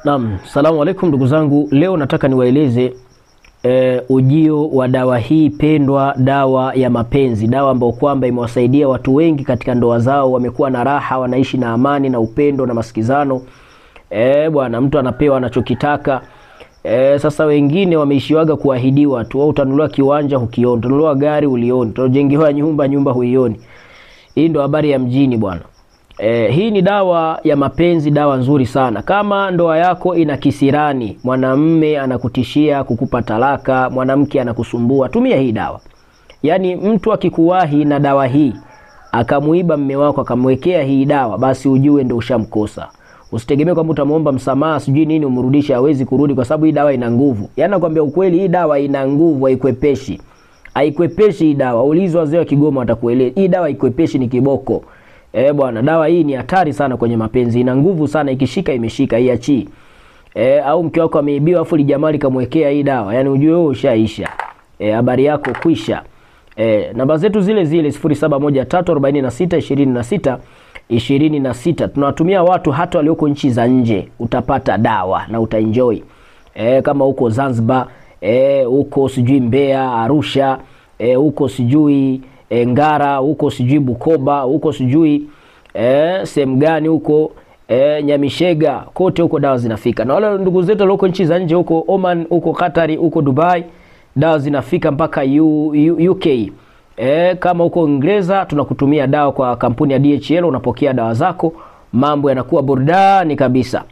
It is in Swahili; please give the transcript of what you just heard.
Naam, salamu alaikum ndugu zangu. Leo nataka niwaeleze ujio wa dawa hii pendwa, dawa ya mapenzi, dawa ambayo kwamba imewasaidia watu wengi katika ndoa zao, wamekuwa na raha, wanaishi na amani na upendo na masikizano. Bwana, mtu anapewa anachokitaka. Sasa wengine wameishiwaga kuahidiwa tu, utanunuliwa kiwanja hukioni, utanunuliwa gari ulioni, utajengewa nyumba huioni. Hii ndo habari ya mjini bwana. Hii ni dawa ya mapenzi, dawa nzuri sana. Kama ndoa yako ina kisirani, mwanamume anakutishia kukupa talaka, mwanamke anakusumbua, tumia hii dawa. Yaani mtu akikuwahi na dawa hii, akamuiba mume wako akamwekea hii dawa, basi ujue ndio ushamkosa. Usitegemee kwamba utamuomba msamaha sijui nini umrudishe, hawezi kurudi kwa sababu hii dawa ina nguvu. Yaani nakwambia ukweli, hii dawa ina nguvu, haikwepeshi. Haikwepeshi hii dawa. Ulizwa wazee wa Kigoma watakueleza. Hii dawa haikwepeshi, ni kiboko. Bwana, dawa hii ni hatari sana kwenye mapenzi, ina nguvu sana, ikishika imeshika, iachi. Au mke wako ameibiwa afu lijamali kamwekea hii dawa, yani ujue wewe ushaisha. Habari yako kwisha. Namba zetu zile 0713462626. Tunawatumia watu hata walioko nchi za nje, utapata dawa na utaenjoy. Kama uko Zanzibar, uko sijui Mbeya, Arusha, uko sijui Ngara, huko sijui Bukoba, huko sijui sehemu gani huko, Nyamishega, kote huko dawa zinafika. Na wale ndugu zetu walioko nchi za nje, huko Oman, huko Qatar, huko Dubai, dawa zinafika mpaka UK. Kama huko Uingereza, tunakutumia dawa kwa kampuni ya DHL, unapokea dawa zako, mambo yanakuwa burudani kabisa.